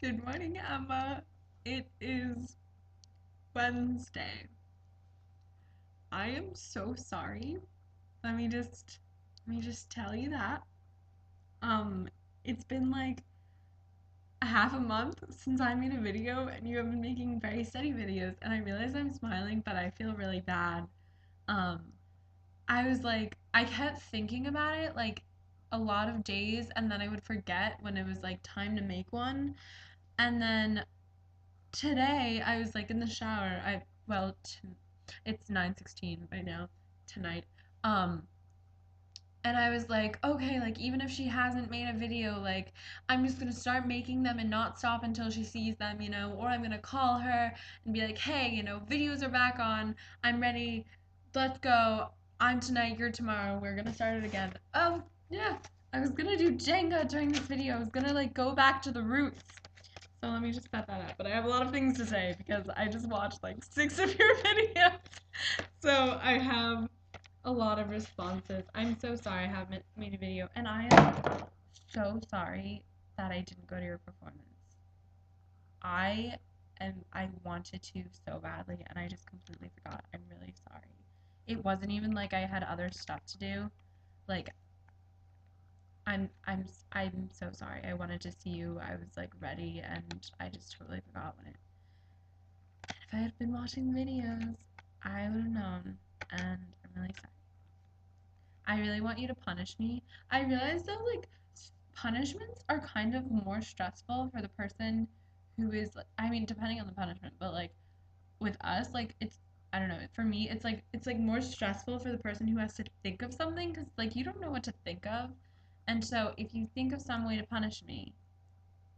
Good morning, Emma. It is Wednesday. I am so sorry. Let me just tell you that. Um, it's been like a half a month since I made a video and you have been making very steady videos and I realize I'm smiling, but I feel really bad. Um, I was like I kept thinking about it like a lot of days and then I would forget when it was like time to make one. And then today I was like in the shower. It's 9:16 right now tonight. Um and I was like, okay, like even if she hasn't made a video, like I'm just gonna start making them and not stop until she sees them, or I'm gonna call her and be like, hey, videos are back on. I'm ready. Let's go. I'm tonight, you're tomorrow. We're gonna start it again. Oh, yeah. I was gonna do Jenga during this video. I was gonna like go back to the roots. So let me just set that up. But I have a lot of things to say because I just watched like 6 of your videos. So I have a lot of responses. I'm so sorry I haven't made a video. And I am so sorry that I didn't go to your performance. I wanted to so badly and I just completely forgot. I'm really sorry. It wasn't even like I had other stuff to do. Like I'm so sorry. I wanted to see you. I was like ready and I just totally forgot when it. If I had been watching the videos, I would have known and I'm really sorry. I really want you to punish me. I realize though like punishments are kind of more stressful for the person who is I mean depending on the punishment, but like with us like it's I don't know, for me it's like more stressful for the person who has to think of something cuz like you don't know what to think of. And so if you think of some way to punish me,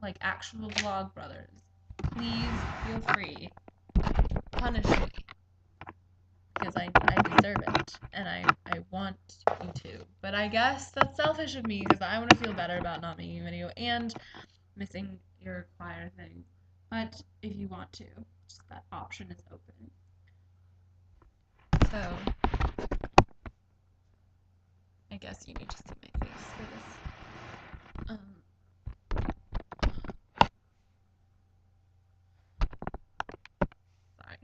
like actual vlog brothers, please feel free. Punish me because I deserve it and I want you to. But I guess that's selfish of me because I want to feel better about not making a video and missing your choir thing. But if you want to, just that option is open. So I guess you need to see my face for this. Sorry.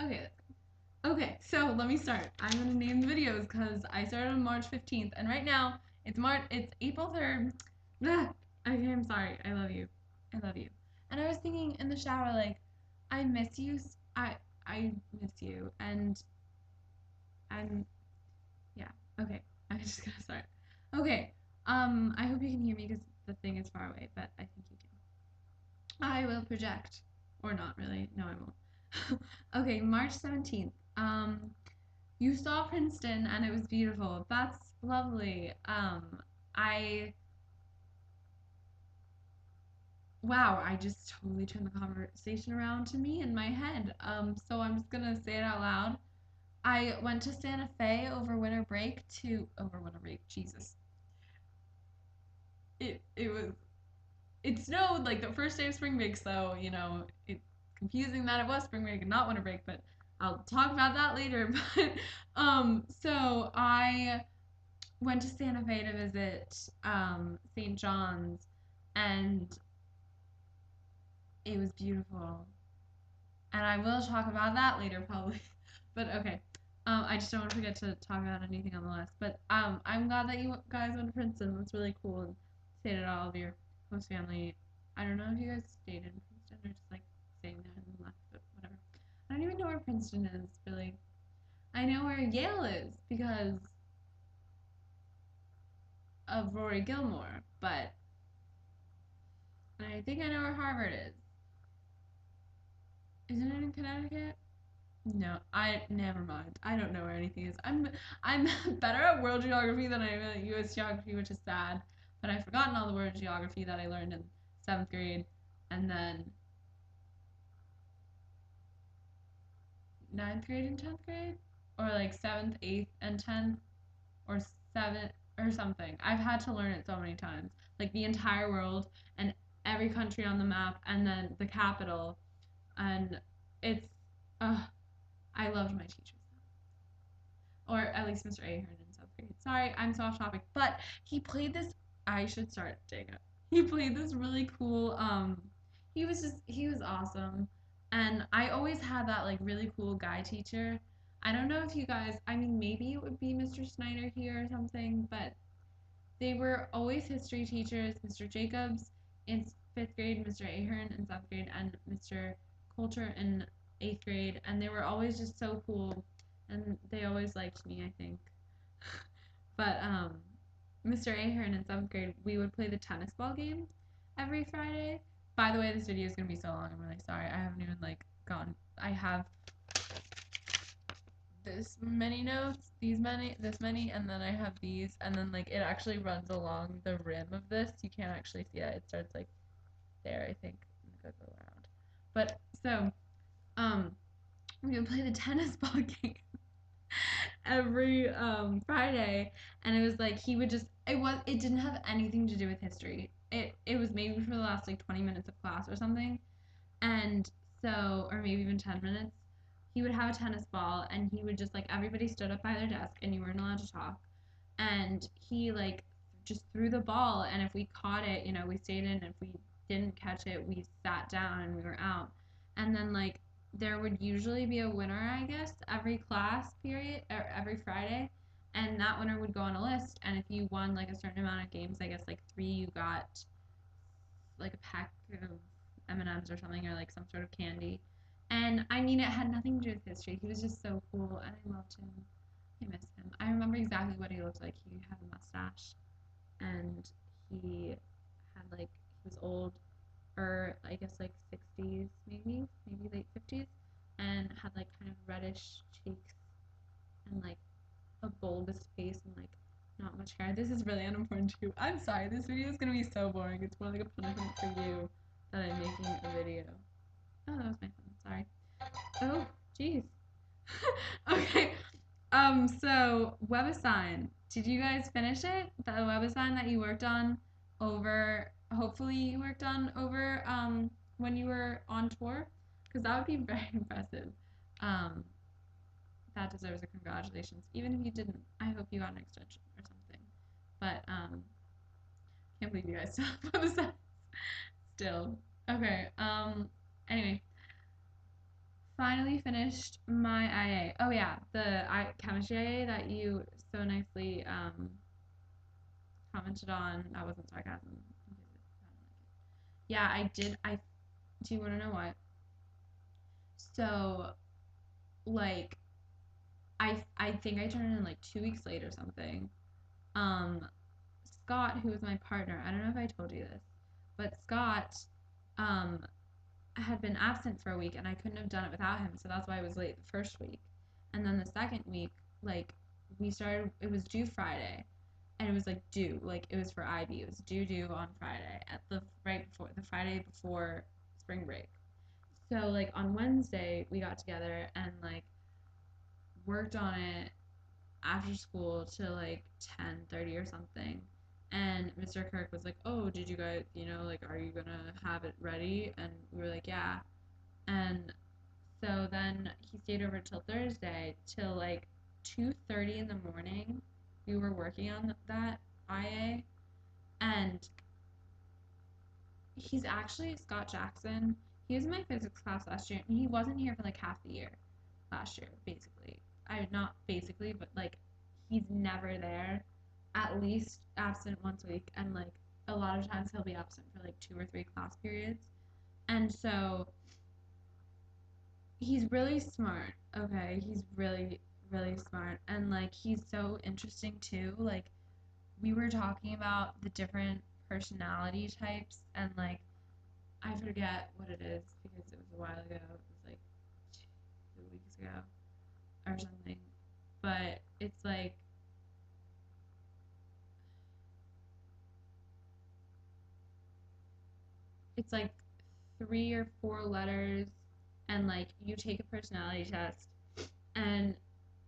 Okay. Okay, so let me start. I'm gonna name the videos because I started on March 15th, and right now it's April 3rd. Okay, I'm sorry. I love you. I love you. And I was thinking in the shower, like, I miss you. I miss you, and I'm yeah. Okay, I'm just gonna start. Okay. I hope you can hear me because the thing is far away, but I think you can. I will project, or not really. No, I won't. Okay, March 17th. You saw Princeton and it was beautiful. That's lovely. I wow, I just totally turned the conversation around to me in my head. So I'm just gonna say it out loud. I went to Santa Fe over winter break, Jesus. It snowed like the first day of spring break, so it's confusing that it was spring break and not winter break, but I'll talk about that later. But so I went to Santa Fe to visit St. John's, and it was beautiful. And I will talk about that later, probably. But okay, I just don't want to forget to talk about anything on the list. But I'm glad that you guys went to Princeton. That's really cool, and stayed at all of your host family. I don't know if you guys stayed in Princeton or just like staying there and then left, but whatever. I don't even know where Princeton is really. I know where Yale is because of Rory Gilmore, but I think I know where Harvard is. Isn't it in Connecticut? No, I never mind. I don't know where anything is. I'm better at world geography than I am at U.S. geography, which is sad. But I've forgotten all the world geography that I learned in 7th grade, and then 9th grade and 10th grade, or like 7th, 8th, and 10th, or 7th or something. I've had to learn it so many times, like the entire world and every country on the map, and then the capital, and it's. I loved my teachers, or at least Mr. Ahern in 7th grade. Sorry, I'm so off topic, but he played this I should start Jenga. He played this really cool. He was awesome, and I always had that like really cool guy teacher. I don't know if you guys. I mean, maybe it would be Mr. Snyder here or something, but they were always history teachers. Mr. Jacobs in fifth grade, Mr. Ahern in seventh grade, and Mr. Coulter in eighth grade, and they were always just so cool, and they always liked me, I think. But Mr. Ahern in seventh grade, we would play the tennis ball game every Friday. By the way, this video is gonna be so long. I'm really sorry. I haven't even like gone. I have this many notes, this many, and then I have these, and then like it actually runs along the rim of this. You can't actually see it. It starts like there, I think. I'm gonna go around. But so, um, we would play the tennis ball game every Friday, and it was like he would just it didn't have anything to do with history. It was maybe for the last like 20 minutes of class or something, and so or maybe even 10 minutes. He would have a tennis ball, and he would just like everybody stood up by their desk, and you weren't allowed to talk, and he like just threw the ball, and if we caught it, we stayed in. If we didn't catch it, we sat down and we were out. And then like there would usually be a winner, I guess, every class period or every Friday, and that winner would go on a list. And if you won like a certain amount of games, I guess like 3, you got like a pack of M&Ms or something, or like some sort of candy. And I mean, it had nothing to do with history. He was just so cool, and I loved him. I miss him. I remember exactly what he looked like. He had a mustache, and he had like he was old, or I guess like 60s, maybe late 50s, and had like kind of reddish cheeks and like a bulbous face and like not much hair. This is really unimportant too. I'm sorry. This video is gonna be so boring. It's more like a punishment for you that I'm making a video. Oh, that was my phone. Sorry. Oh, jeez. Okay. So WebAssign. Did you guys finish it? The WebAssign that you worked on over, hopefully you worked on over when you were on tour? Because that would be very impressive. Um, that deserves a congratulations. Even if you didn't, I hope you got an extension or something. But can't believe you guys still have WebAssign. Still. Okay. Anyway, finally finished my IA. Oh yeah, the chemistry IA that you so nicely commented on. That wasn't sarcasm. Yeah, I did. Do you want to know what? So, like, I think I turned in like 2 weeks late or something. Um, Scott, who was my partner, I don't know if I told you this, but Scott, um, had been absent for a week, and I couldn't have done it without him, so that's why I was late the first week. And then the second week, like, it was due Friday, and it was like due, like it was for IB. It was due on Friday at the Friday before spring break. So like on Wednesday we got together and like worked on it after school till like 10:30 or something. And Mr. Kirk was like, "Oh, did you guys, like, are you gonna have it ready?" And we were like, "Yeah." And so then he stayed over till Thursday till like 2:30 in the morning. We were working on that IA, and he's actually Scott Jackson. He was in my physics class last year, and he wasn't here for like half the year last year, basically. I not basically, but like he's never there. At least absent once a week, and like a lot of times he'll be absent for like 2 or 3 class periods. And so he's really smart. Okay, he's really really smart, and like he's so interesting too. Like we were talking about the different personality types, and like I forget what it is because it was a while ago. It was like 2 weeks ago or something. But it's like 3 or 4 letters, and like you take a personality test, and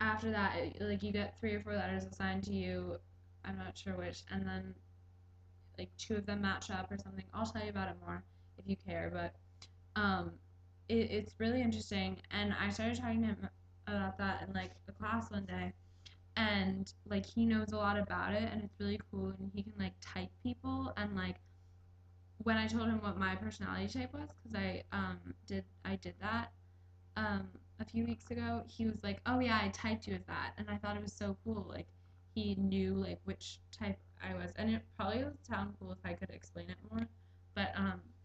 after that like you get 3 or 4 letters assigned to you. I'm not sure which, and then like 2 of them match up or something. I'll tell you about it more if you care, but um it's really interesting. And I started talking to him about that in like a class one day, and like he knows a lot about it, and it's really cool, and he can like type people. And like when I told him what my personality type was, because I did that um a few weeks ago, he was like, "Oh yeah, I typed you as that," and I thought it was so cool. Like he knew like which type I was, and it probably would sound cool if I could explain it more. But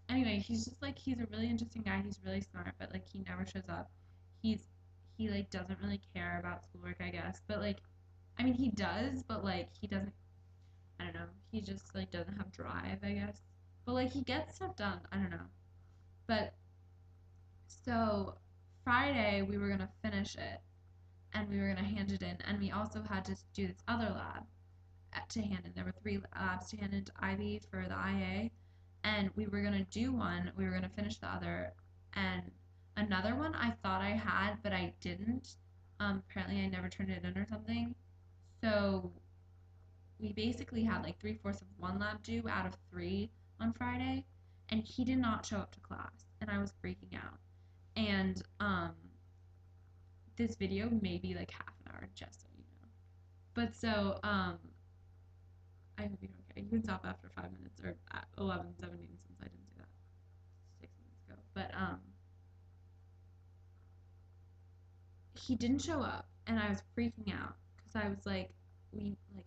anyway, he's just like he's a really interesting guy. He's really smart, but like he never shows up. He's he like doesn't really care about schoolwork, I guess. But like I mean, he does, but like he doesn't. I don't know. He just like doesn't have drive, I guess. But like he gets stuff done. I don't know. But so Friday we were gonna finish it and we were gonna hand it in, and we also had to do this other lab to hand in. There were three labs to hand into IB for the IA, and we were gonna do one. We were gonna finish the other, and another one I thought I had, but I didn't. Apparently I never turned it in or something. So we basically had like 3/4 of one lab due out of three on Friday, and he did not show up to class, and I was freaking out. And this video may be like half an hour, just so you know. But so I hope you don't care. You can stop after 5 minutes or at 11:17 since I didn't do that 6 minutes ago. But he didn't show up, and I was freaking out because I was like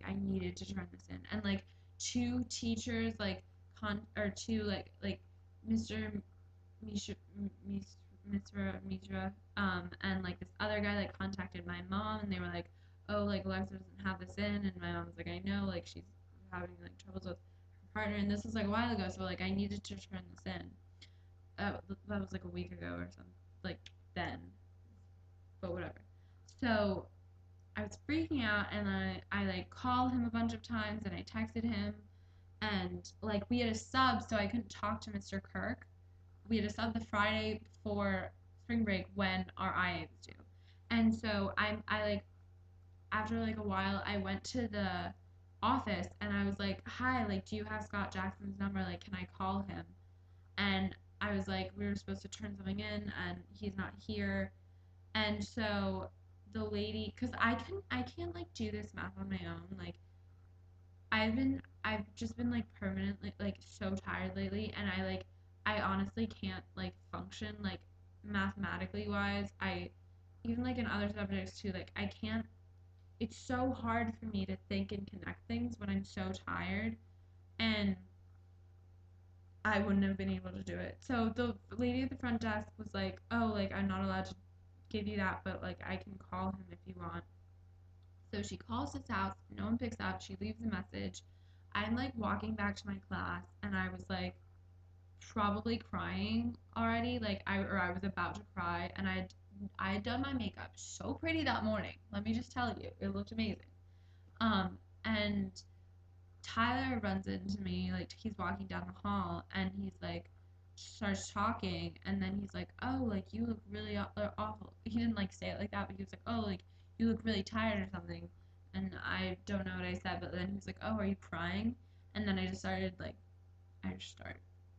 I needed to turn this in, and like two teachers or two like Mr. Misha, Mitra, and like this other guy like contacted my mom, and they were like, oh, like Alexa doesn't have this in, and my mom was like, I know, like she's having like troubles with her partner, and this was like a while ago, so like I needed to turn this in. That was like a week ago or something, like then, but whatever. So I was freaking out, and I like called him a bunch of times, and I texted him, and like we had a sub, so I couldn't talk to Mr. Kirk. We had a sub the Friday before spring break when our IA was due, and so I like after like a while I went to the office, and I was like, hi, like do you have Scott Jackson's number? Like can I call him? And I was like, we were supposed to turn something in, and he's not here. And so the lady, because I can't like do this math on my own. Like I've just been like permanently like so tired lately, and I honestly can't like function like mathematically wise. I even like in other subjects too, like I can't. It's so hard for me to think and connect things when I'm so tired, and I wouldn't have been able to do it. So the lady at the front desk was like, "Oh, like I'm not allowed to give you that, but like I can call him if you want." So she calls his house, no one picks up, she leaves a message. I'm like walking back to my class, and I was like probably crying already, I was about to cry, and I had done my makeup so pretty that morning. Let me just tell you, it looked amazing. And Tyler runs into me, like he's walking down the hall, and he's like starts talking, and then he's like, "Oh, like you look really awful." He didn't like say it like that, but he was like, "Oh, like you look really tired or something." And I don't know what I said, but then he was like, "Oh, are you crying?" And then I just started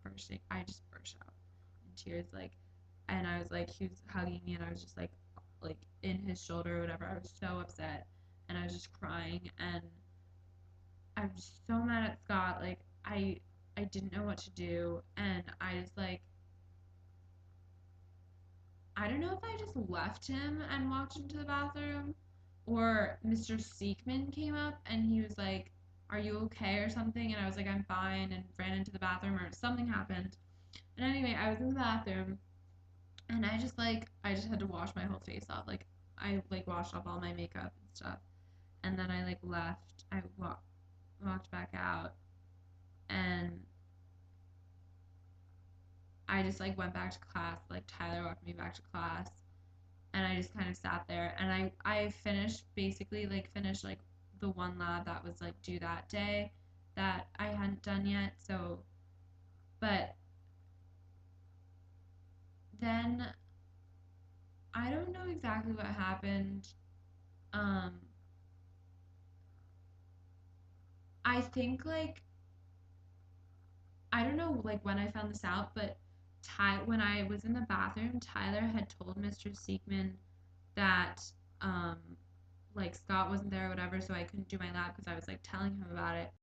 bursting. I just burst out in tears, and I was like, he was hugging me, and I was just like in his shoulder or whatever. I was so upset, and I was just crying, and I'm so mad at Scott. Like I didn't know what to do, and I just like I don't know if I just left him and walked into the bathroom, or Mr. Seekman came up and he was like, "Are you okay?" or something, and I was like, "I'm fine," and ran into the bathroom, or something happened. And anyway, I was in the bathroom, and I just had to wash my whole face off. Like I like washed off all my makeup and stuff, and then I like left. I walked back out, and I just like went back to class. Like Tyler walked me back to class, and I just kind of sat there, and I finished basically like finished like the one lab that was like due that day that I hadn't done yet. So, but then I don't know exactly what happened. Um, I think like I don't know like when I found this out, but when I was in the bathroom, Tyler had told Mr. Seekman that um like Scott wasn't there or whatever, so I couldn't do my lab because I was like telling him about it.